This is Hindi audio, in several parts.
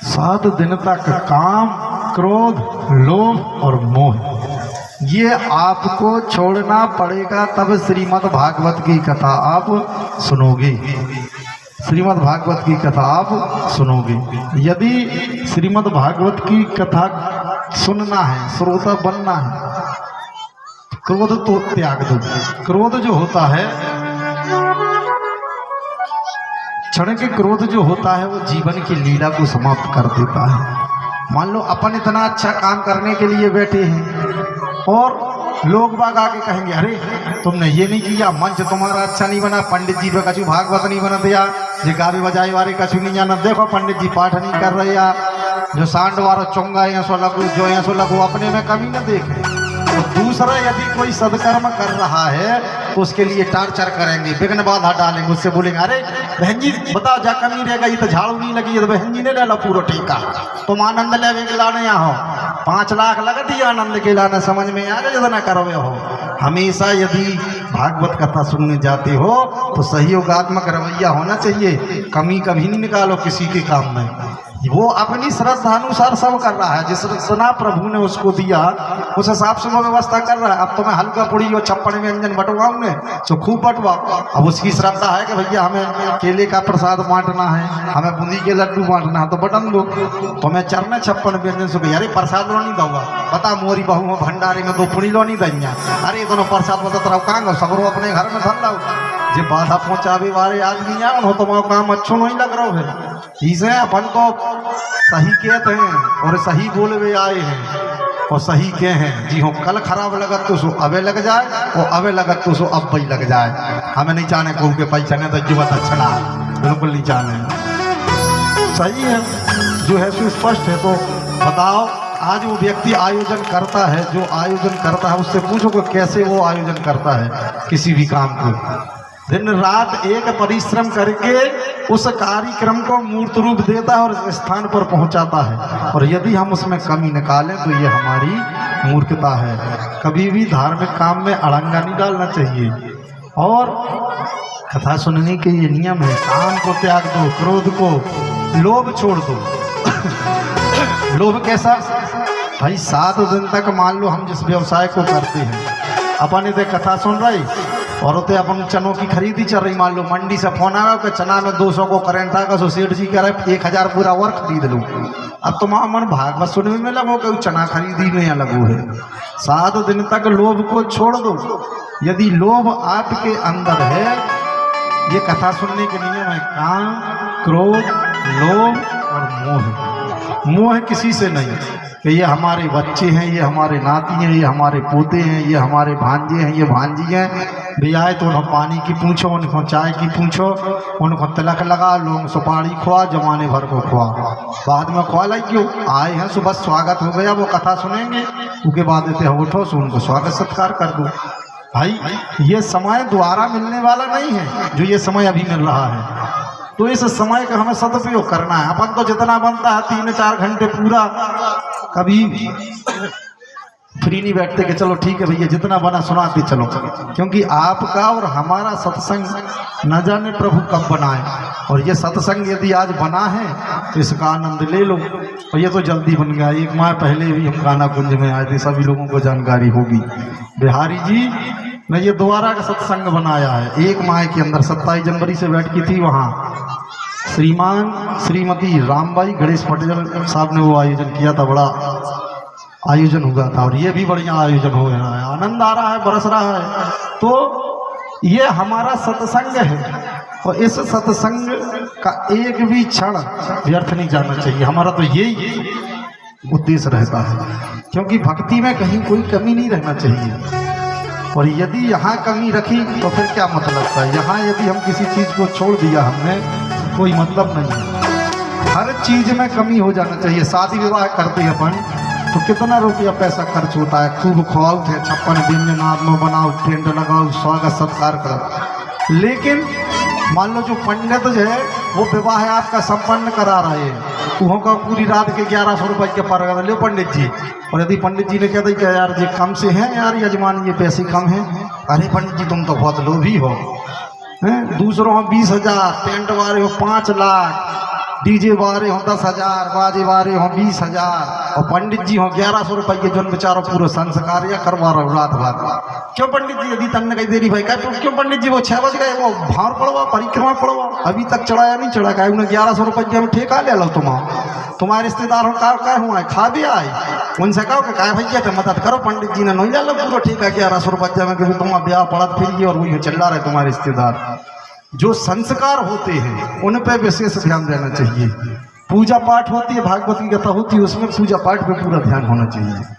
7 दिन तक काम, क्रोध, लोभ और मोह ये आपको छोड़ना पड़ेगा, तब श्रीमद् भागवत की कथा आप सुनोगे। श्रीमद् भागवत की कथा आप सुनोगे। यदि श्रीमद् भागवत की कथा सुनना है, श्रोता बनना है, क्रोध तो त्याग दो। क्रोध जो होता है, क्षण के क्रोध जो होता है वो जीवन की लीला को समाप्त कर देता है। मान लो अपन इतना अच्छा काम करने के लिए बैठे हैं और लोग बाग आके कहेंगे अरे तुमने ये नहीं किया, मंच तुम्हारा अच्छा नहीं बना, पंडित जी पे कछु भागवत नहीं बना दिया, जो गावी बजाई वाले कछु नहीं जाना, देखो पंडित जी पाठ नहीं कर रहे, या जो सांड वारो चोंगा ऐसो लगो, जो ऐसो लगो, अपने में कमी न देखे। तो दूसरा यदि कोई सदकर्म कर रहा है तो उसके लिए टार्चर करेंगे, विघ्न बाधा डालेंगे, उससे बोलेंगे अरे बहन जी बताओ जा कमी रह गई तो झाड़ू नहीं लगी है तो बहन जी ने ले लो पूरा टीका, तुम आनंद ले के लाने यहाँ हो, 5 लाख लगा दिया आनंद के लाने, समझ में आ गया जितना करोगे हो। हमेशा यदि भागवत कथा सुनने जाते हो तो सहयोगात्मक रवैया होना चाहिए, कमी कभी नहीं निकालो किसी के काम में। वो अपनी श्रद्धा अनुसार सब कर रहा है, जिस रचना प्रभु ने उसको दिया उस हिसाब से वो व्यवस्था कर रहा है। अब तो मैं हल्का पूड़ी और 56 व्यंजन बंटवाऊँ ने तो खूब बंटवाओ। अब उसकी श्रद्धा है कि भैया हमें केले का प्रसाद बांटना है, हमें बूंदी के लड्डू बांटना है तो बटन दो। तो मैं चरने 56 व्यंजन से अरे प्रसाद लो नहीं दूंगा, बता मोरी बहू भंडारे में 2 पूड़ी लो नहीं देंगे, अरे दोनों प्रसाद बता रहा कहाँ सगरो अपने घर में धर लो। जो बाधा पहुँचावे वाले आदमी आए हो तो वहाँ काम अच्छो नहीं लग रहा है। इसे अपन तो सही कहते हैं और सही बोलवे आए हैं और सही के हैं जी हो। कल खराब लगत तो सो अबे लग जाए और अबे लगत तो सो अब भी लग जाए। हमें नहीं चाहने को के पैसा नहीं तो जुवत अच्छा बिल्कुल नहीं चाहने। सही है जो है सो स्पष्ट है। तो बताओ आज वो व्यक्ति आयोजन करता है, जो आयोजन करता है उससे पूछो कि कैसे वो आयोजन करता है किसी भी काम को। दिन रात एक परिश्रम करके उस कार्यक्रम को मूर्त रूप देता है और इस स्थान पर पहुंचाता है। और यदि हम उसमें कमी निकालें तो ये हमारी मूर्खता है। कभी भी धार्मिक काम में अड़ंगा नहीं डालना चाहिए। और कथा सुनने के ये नियम है, काम को त्याग दो, क्रोध को, लोभ छोड़ दो। लोभ कैसा भाई, 7 दिन तक मान लो हम जिस व्यवसाय को करते हैं, अपन इधर कथा सुन रही और उतने अपन चनों की खरीदी चल रही, मान लो मंडी से फोन आया कि चना में 200 को करेंट था, तो सेठ जी कह रहे 1000 पूरा और खरीद लूँ। अब तुम मन भागवत सुनने में लगो कि चना खरीदी में लगो है। 7 दिन तक लोभ को छोड़ दो। यदि लोभ आपके अंदर है, ये कथा सुनने के नियम है, काम, क्रोध, लोभ और मोह। मोह किसी से नहीं कि ये हमारे बच्चे हैं, ये हमारे नाती हैं, ये हमारे पोते हैं, ये हमारे भांजे हैं, ये भांजी हैं। भी आए तो उन्हें पानी की पूछो, उनको चाय की पूछो, उनको तिलक लगा, लोग सुपारी खुआ, जमाने भर को खुआ, बाद में खुआ लाई क्यों आए हैं। सुबह स्वागत हो गया, वो कथा सुनेंगे, उसके बाद देते हैं उठो सो उनको स्वागत सत्कार कर दो। भाई ये समय दोबारा मिलने वाला नहीं है जो ये समय अभी मिल रहा है। तो इस समय का हमें सदुपयोग करना है। अपन तो जितना बनता है 3-4 घंटे पूरा कभी फ्री नहीं बैठते कि चलो ठीक है भैया जितना बना सुनाते चलो, क्योंकि आपका और हमारा सत्संग न जाने प्रभु कब बनाए। और ये सत्संग यदि आज बना है तो इसका आनंद ले लो। और ये तो जल्दी बन गया। 1 माह पहले भी हम गाना कुंज में आए थे, सभी लोगों को जानकारी होगी। बिहारी जी ने ये दोबारा का सत्संग बनाया है 1 माह के अंदर। 27 जनवरी से बैठ की थी वहाँ। श्रीमान श्रीमती रामबाई गणेश पटेल साहब ने वो आयोजन किया था, बड़ा आयोजन हुआ था। और ये भी बढ़िया आयोजन हो रहा है, आनंद आ रहा है, बरस रहा है। तो ये हमारा सत्संग है और इस सत्संग का एक भी क्षण व्यर्थ नहीं जाना चाहिए। हमारा तो यही उद्देश्य रहता है, क्योंकि भक्ति में कहीं कोई कमी नहीं रहना चाहिए। और यदि यहाँ कमी रखी तो फिर क्या मतलब था। यहाँ यदि हम किसी चीज़ को छोड़ दिया हमने, कोई मतलब नहीं है। हर चीज़ में कमी हो जाना चाहिए। शादी विवाह करते हैं अपन तो कितना रुपया पैसा खर्च होता है, खूब खुआओ थे, 56 व्यंजन आदमी बनाओ, टेंट लगाओ, स्वागत सत्कार करो। लेकिन मान लो जो पंडित जो है वो विवाह आपका संपन्न करा रहे हैं, वहाँ का पूरी रात के 1100 रुपये के पर लो पंडित जी। और यदि पंडित जी ने कहते कि यार ये कम से हैं यार यजमान, ये पैसे कम हैं, अरे पंडित जी तुम तो बहुत लोभी हो हैं। दूसरों 20,000, टेंट वाले हो 5 लाख, डीजे बारे हों 10,000, बाजे बारे हों 20,000 और पंडित जी हों 1100 रुपये जो बेचारो पूरे संस्कार या करवा रहे रात भर। क्यों पंडित जी यदि तन कही देरी भाई क्यों पंडित जी वो 6 बज गए वो भार पड़वा परिक्रमा पड़वा अभी तक चढ़ाया नहीं चढ़ा का उन्हें 1100 रुपये में ठेका ले लो तुम्हारे रिश्तेदार हो का हुआ है खा भी आए उनसे कहो कि क्या भैया तो मदद करो पंडित जी ने नहीं ले लो पूरा ठेका 1100 रुपये में क्योंकि तुम्हारा ब्याह पड़त फिर और वही चल रहा है तुम्हारे रिश्तेदार। जो संस्कार होते हैं उन पर विशेष ध्यान देना चाहिए। पूजा पाठ होती है भागवत की कथा होती है उसमें पूजा पाठ पे पूरा ध्यान होना चाहिए।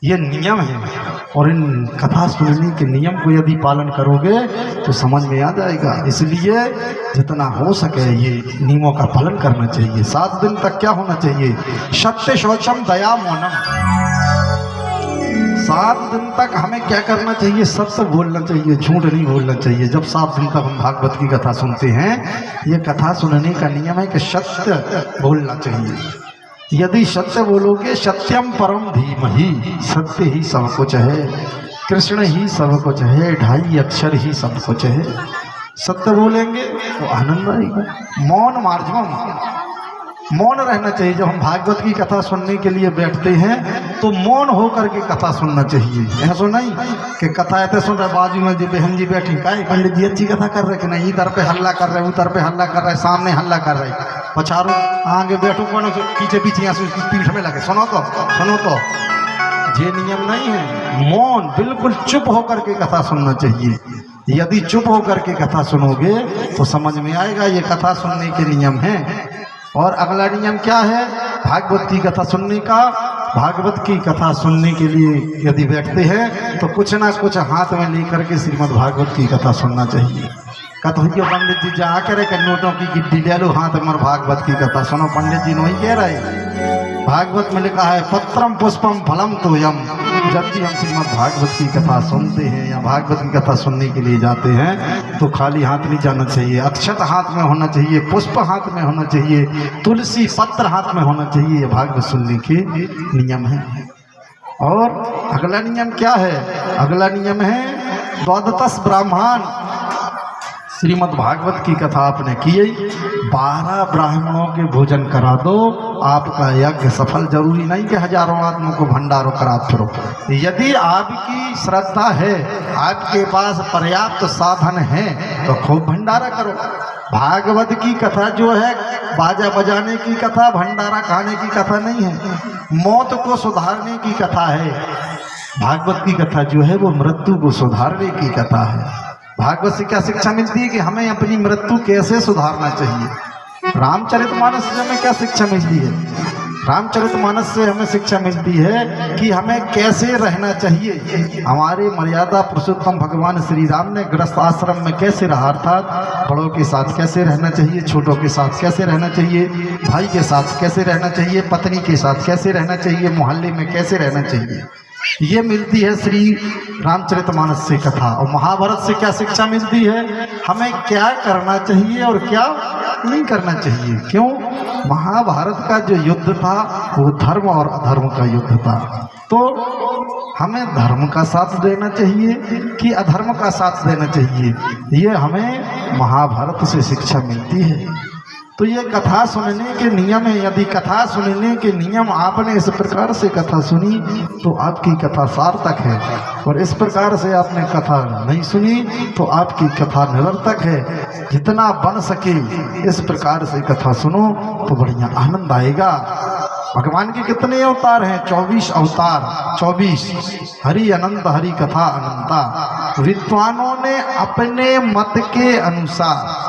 ये नियम है और इन कथा सुनने के नियम को यदि पालन करोगे तो समझ में आ जाएगा। इसलिए जितना हो सके ये नियमों का पालन करना चाहिए। 7 दिन तक क्या होना चाहिए? सत्य शौचम दया मौनम। 7 दिन तक हमें क्या करना चाहिए? सत्य बोलना चाहिए, झूठ नहीं बोलना चाहिए। जब 7 दिन तक हम भागवत की कथा सुनते हैं, ये कथा सुनने का नियम है कि सत्य बोलना चाहिए। यदि सत्य बोलोगे, सत्यम परम धीमहि, सत्य ही सब कुछ है, कृष्ण ही सब कुछ है, 2.5 अक्षर ही सब कुछ है। सत्य बोलेंगे तो आनंद आएगा। मौन मार्जवम, मौन रहना चाहिए। जब हम भागवत की कथा सुनने के लिए बैठते हैं तो मौन होकर के कथा सुनना चाहिए। ऐसा नहीं कि कथा ऐसे सुन रहे बाजू में जो बहन जी बैठी का पंडित जी अच्छी कथा कर रहे कि नहीं, इधर पे हल्ला कर रहे, उधर पे हल्ला कर रहे, सामने हल्ला कर रहे, पछाड़ो आगे बैठो कौन पीछे पीछे पीठ में लगे सुनो तो ये नियम नहीं है। मौन बिल्कुल चुप होकर के कथा सुनना चाहिए। यदि चुप होकर के कथा सुनोगे तो समझ में आएगा ये कथा सुनने के नियम है। और अगला नियम क्या है भागवत की कथा सुनने का? भागवत की कथा सुनने के लिए यदि बैठते हैं तो कुछ ना कुछ हाथ में लेकर के श्रीमद् भागवत की कथा सुनना चाहिए। कथोइयो पंडित जी जा करे कि नोटों की गिट्टी ले लो हाथ में भागवत की कथा सुनो। पंडित जी नहीं कह रहे, भागवत में लिखा है पत्रम पुष्पम फलम तोयम। जब भी हम श्रीमद् भागवत की कथा सुनते हैं या भागवत की कथा सुनने के लिए जाते हैं तो खाली हाथ नहीं जाना चाहिए। अक्षत हाथ में होना चाहिए, पुष्प हाथ में होना चाहिए, तुलसी पत्र हाथ में होना चाहिए। ये भागवत सुनने के नियम है। और अगला नियम क्या है? अगला नियम है 12 ब्राह्मण। श्रीमद् भागवत की कथा आपने की, 12 ब्राह्मणों के भोजन करा दो, आपका यज्ञ सफल। जरूरी नहीं कि हजारों आदमियों को भंडारों करा फिरो। यदि आपकी श्रद्धा है, आपके पास पर्याप्त साधन है तो खूब भंडारा करो। भागवत की कथा जो है बाजा बजाने की कथा, भंडारा खाने की कथा नहीं है, मौत को सुधारने की कथा है। भागवत की कथा जो है वो मृत्यु को सुधारने की कथा है। भागवत से क्या शिक्षा मिलती है कि हमें अपनी मृत्यु कैसे सुधारना चाहिए। रामचरितमानस से हमें क्या शिक्षा मिलती है? रामचरितमानस से हमें शिक्षा मिलती है कि हमें कैसे रहना चाहिए। हमारे मर्यादा पुरुषोत्तम भगवान श्री राम ने गृहस्थ आश्रम में कैसे रहा, अर्थात बड़ों के साथ कैसे रहना चाहिए, छोटों के साथ कैसे रहना चाहिए, भाई के साथ कैसे रहना चाहिए, पत्नी के साथ कैसे रहना चाहिए, मोहल्ले में कैसे रहना चाहिए। ये मिलती है श्री रामचरितमानस से कथा। और महाभारत से क्या शिक्षा मिलती है? हमें क्या करना चाहिए और क्या नहीं करना चाहिए। क्यों? महाभारत का जो युद्ध था वो धर्म और अधर्म का युद्ध था। तो हमें धर्म का साथ देना चाहिए कि अधर्म का साथ देना चाहिए, ये हमें महाभारत से शिक्षा मिलती है। तो ये कथा सुनने के नियम है। यदि कथा सुनने के नियम आपने इस प्रकार से कथा सुनी तो आपकी कथा सार्थक है, और इस प्रकार से आपने कथा नहीं सुनी तो आपकी कथा निरर्थक है। जितना बन सके इस प्रकार से कथा सुनो तो बढ़िया आनंद आएगा। भगवान के कितने अवतार हैं? 24 अवतार, 24। हरि अनंत हरि कथा अनंता। विद्वानों ने अपने मत के अनुसार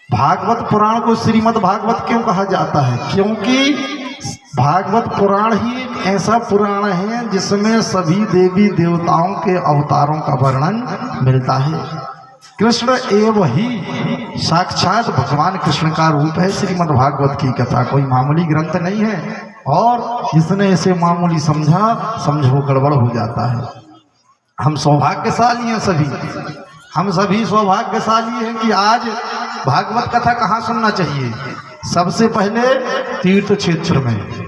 भागवत पुराण को श्रीमद् भागवत क्यों कहा जाता है? क्योंकि भागवत पुराण ही एक ऐसा पुराण है जिसमें सभी देवी देवताओं के अवतारों का वर्णन मिलता है। कृष्ण एवं ही साक्षात भगवान कृष्ण का रूप है श्रीमद् भागवत की कथा। कोई मामूली ग्रंथ नहीं है, और जिसने इसे मामूली समझा, समझो गड़बड़ हो जाता है। हम सौभाग्यशाली हैं सभी, हम सभी सौभाग्यशाली हैं कि आज भागवत कथा कहाँ सुनना चाहिए? सबसे पहले तीर्थ क्षेत्र में।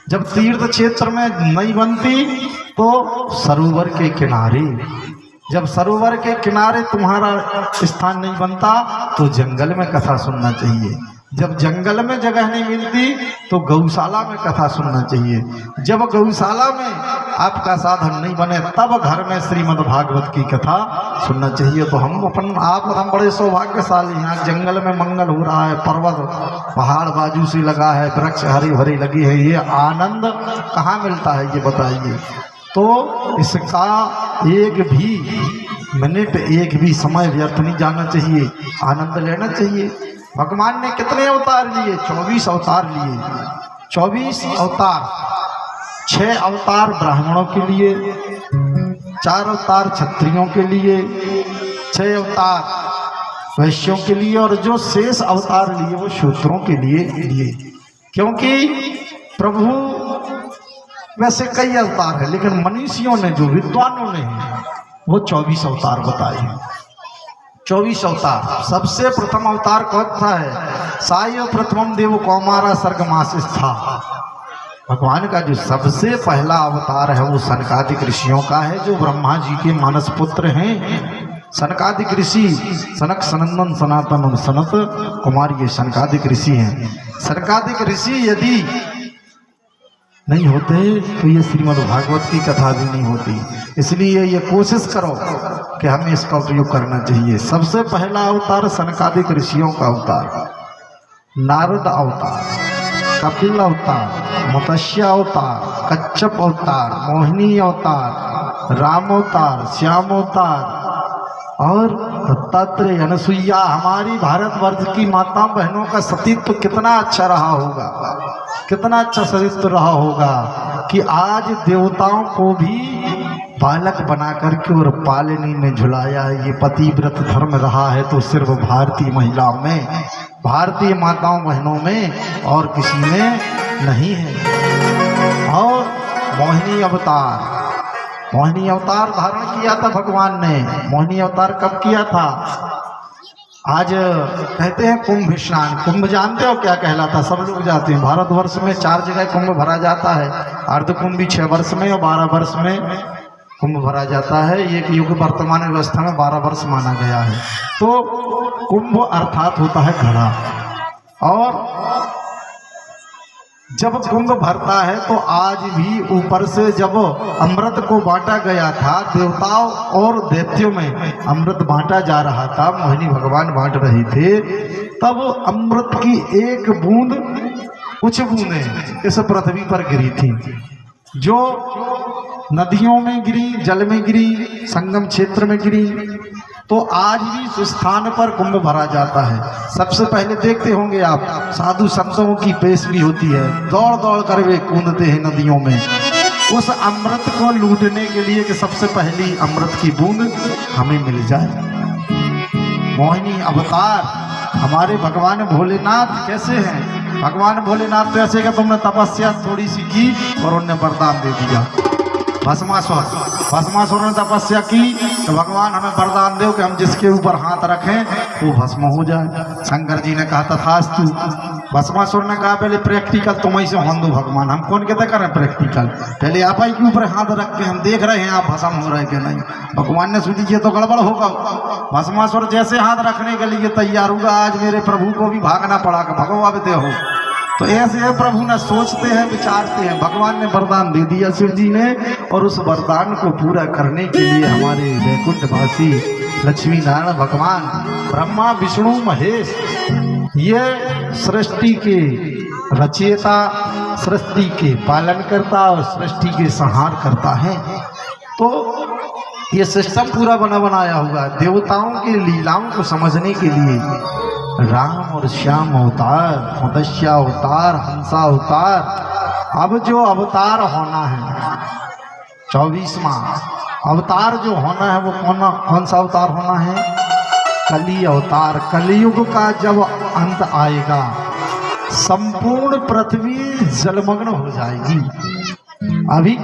जब तीर्थ क्षेत्र में नहीं बनती तो सरोवर के किनारे। जब सरोवर के किनारे तुम्हारा स्थान नहीं बनता तो जंगल में कथा सुनना चाहिए। जब जंगल में जगह नहीं मिलती तो गौशाला में कथा सुनना चाहिए। जब गौशाला में आपका साधन नहीं बने तब घर में श्रीमद् भागवत की कथा सुनना चाहिए। तो हम बड़े सौभाग्यशाली हैं। आज जंगल में मंगल हो रहा है, पर्वत पहाड़ बाजू से लगा है, वृक्ष हरी भरी लगी है, ये आनंद कहाँ मिलता है ये बताइए। तो इसका एक भी मिनट एक भी समय व्यर्थ नहीं जाना चाहिए, आनंद लेना चाहिए। भगवान ने कितने अवतार लिए? 24 अवतार लिए। 24 अवतार, 6 अवतार ब्राह्मणों के लिए, 4 अवतार क्षत्रियों के लिए, 6 अवतार वैश्यों के लिए, और जो शेष अवतार लिए वो शूद्रों के लिए। क्योंकि प्रभु वैसे कई अवतार है, लेकिन मनीषियों ने, जो विद्वानों ने वो 24 अवतार बताए हैं। 24 अवतार। सबसे प्रथम अवतार कौन सा है? साय प्रथमम देव कौमारा सर्गमासिस था। भगवान का जो सबसे पहला अवतार है वो सनकादिक ऋषियों का है, जो ब्रह्मा जी के मानस पुत्र हैं। सनकादिक ऋषि, सनक सनंदन सनातन और सनत कुमार, ये सनकादिक ऋषि हैं। सनकादिक ऋषि यदि नहीं होते तो ये श्रीमद् भागवत की कथा भी नहीं होती। इसलिए ये कोशिश करो कि हमें इसका उपयोग करना चाहिए। सबसे पहला अवतार सनकादिक ऋषियों का अवतार, नारद अवतार, कपिल अवतार, मत्स्य अवतार, कच्छप अवतार, मोहिनी अवतार, राम अवतार, श्याम अवतार और दत्तात्रेय, अनसुईया। हमारी भारतवर्ष की माता बहनों का सतीत्व कितना अच्छा रहा होगा, कितना अच्छा चरित्र रहा होगा कि आज देवताओं को भी बालक बना करके और पालनी में झुलाया है। ये पतिव्रत धर्म रहा है तो सिर्फ भारतीय महिलाओं में, भारतीय माताओं बहनों में, और किसी में नहीं है। और मोहिनी अवतार, मोहिनी अवतार धारण किया था भगवान ने। मोहिनी अवतार कब किया था? आज कहते हैं कुंभ स्नान। कुंभ जानते हो क्या कहलाता? सब लोग जाते हैं। भारतवर्ष में 4 जगह कुंभ भरा जाता है। अर्धकुंभी 6 वर्ष में और 12 वर्ष में कुंभ भरा जाता है। एक युग वर्तमान व्यवस्था में 12 वर्ष माना गया है। तो कुंभ अर्थात होता है घड़ा। और जब कुंभ भरता है तो आज भी ऊपर से जब अमृत को बांटा गया था, देवताओं और दैत्यों में अमृत बांटा जा रहा था, मोहिनी भगवान बांट रहे थे, तब अमृत की एक बूंद, कुछ बूंदें इस पृथ्वी पर गिरी थी, जो नदियों में गिरी, जल में गिरी, संगम क्षेत्र में गिरी। तो आज भी उस स्थान पर कुंभ भरा जाता है। सबसे पहले देखते होंगे आप, साधु संतों की पेश भी होती है, दौड़ दौड़ कर वे कूदते हैं नदियों में उस अमृत को लूटने के लिए कि सबसे पहली अमृत की बूंद हमें मिल जाए। मोहिनी अवतार हमारे भगवान भोलेनाथ कैसे हैं? भगवान भोलेनाथ तो ऐसे कि तुमने तपस्या थोड़ी सी की और उन्हें वरदान दे दिया। भस्मासुर ने तपस्या की तो भगवान हमें वरदान दो कि हम जिसके ऊपर हाथ रखें वो भस्म हो जाए। शंकर जी ने कहा तथास्तु। भस्मासुर ने कहा पहले प्रैक्टिकल तुम ही से हों दो भगवान, हम कौन कहते करें प्रैक्टिकल, पहले आप ही के ऊपर हाथ रख के हम देख रहे हैं आप भस्म हो रहे कि नहीं। भगवान ने सोची ये तो गड़बड़ होगा। भस्मासुर जैसे हाथ रखने के लिए तैयार होगा, आज मेरे प्रभु को भी भागना पड़ा कि भगवान हो। तो ऐसे प्रभु न सोचते हैं, विचारते हैं। भगवान ने वरदान दे दिया शिव जी ने, और उस वरदान को पूरा करने के लिए हमारे वैकुंठवासी लक्ष्मी नारायण भगवान ब्रह्मा विष्णु महेश, ये सृष्टि के रचयिता, सृष्टि के पालन करता और सृष्टि के संहार करता है। तो ये सिस्टम पूरा बनाया हुआ देवताओं की लीलाओं को समझने के लिए। राम और श्याम अवतार, मत्स्य अवतार, हंसा अवतार। अब जो अवतार होना है 24वां अवतार जो होना है वो कौन सा अवतार होना है? कली अवतार। कलयुग का जब अंत आएगा संपूर्ण पृथ्वी जलमग्न हो जाएगी। अभी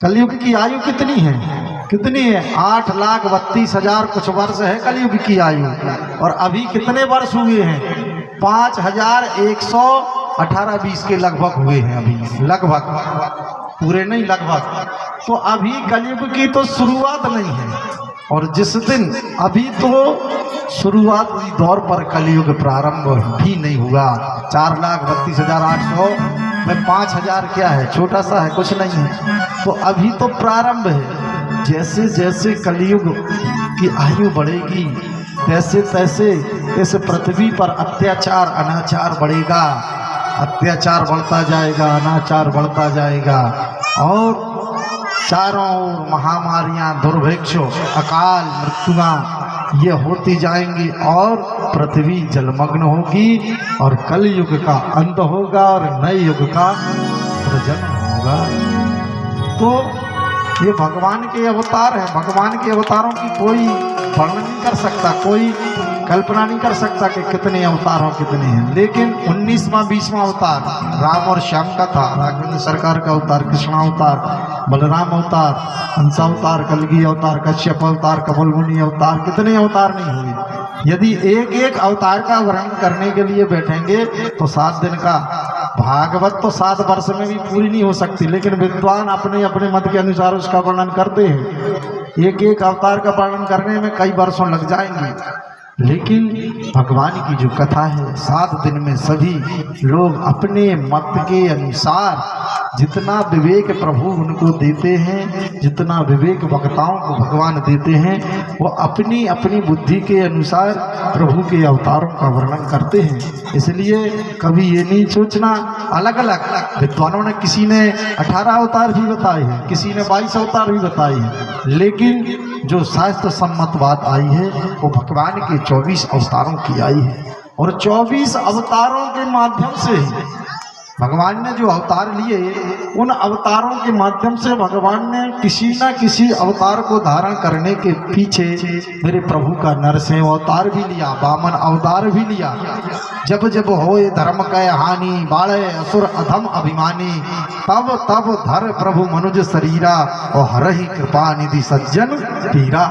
कलयुग की आयु कितनी है? 8,32,000 कुछ वर्ष है कलयुग की आयु। और अभी कितने वर्ष हुए हैं? 5,118-20 के लगभग हुए हैं अभी, लगभग, पूरे नहीं लगभग। तो अभी कलयुग की तो शुरुआत नहीं है। और जिस दिन, अभी तो शुरुआती दौर पर कलयुग प्रारंभ भी नहीं हुआ। 4,32,800 में 5,000 क्या है, छोटा सा है, कुछ नहीं है। तो अभी तो प्रारंभ है। जैसे जैसे कलयुग की आयु बढ़ेगी तैसे तैसे इस पृथ्वी पर अत्याचार अनाचार बढ़ेगा, अत्याचार बढ़ता जाएगा, अनाचार बढ़ता जाएगा और चारों ओर महामारियां, दुर्भिक्ष, अकाल मृत्युआं ये होती जाएंगी और पृथ्वी जलमग्न होगी और कलयुग का अंत होगा और नए युग का प्रजन्म होगा। तो ये भगवान के अवतार हैं। भगवान के अवतारों की कोई वर्णन नहीं कर सकता, कोई कल्पना नहीं कर सकता कि कितने अवतार हो, कितने हैं। लेकिन 19वां 20वां अवतार राम और श्याम का था, राघवेंद्र सरकार का अवतार, कृष्ण अवतार, बलराम अवतार, हंस अवतार, कलगी अवतार, कश्यप अवतार, कमल मुनि अवतार, कितने अवतार नहीं हुए। यदि एक एक अवतार का वर्णन करने के लिए बैठेंगे तो 7 दिन का भागवत तो 7 वर्ष में भी पूरी नहीं हो सकती। लेकिन विद्वान अपने अपने मत के अनुसार उसका वर्णन करते हैं। एक एक अवतार का वर्णन करने में कई वर्षों लग जाएंगे। लेकिन भगवान की जो कथा है 7 दिन में सभी लोग अपने मत के अनुसार जितना विवेक प्रभु उनको देते हैं, जितना विवेक वक्ताओं को भगवान देते हैं, वो अपनी अपनी बुद्धि के अनुसार प्रभु के अवतारों का वर्णन करते हैं। इसलिए कभी ये नहीं सोचना अलग अलग विद्वानों ने, किसी ने 18 अवतार भी बताए हैं, किसी ने 22 अवतार भी बताए हैं, लेकिन जो शास्त्र सम्मत बात आई है वो भगवान के 24 अवतारों की आई है। और 24 अवतारों के माध्यम से भगवान ने जो अवतार लिए, उन अवतारों के माध्यम से भगवान ने किसी न किसी अवतार को धारण करने के पीछे मेरे प्रभु का नरसिंह अवतार भी लिया, वामन अवतार भी लिया। जब जब होए धर्म कै हानि, बाढ़े असुर अधम अभिमानी, तब तब धर प्रभु मनुज शरीरा और हरहि कृपा निधि सज्जन पीरा।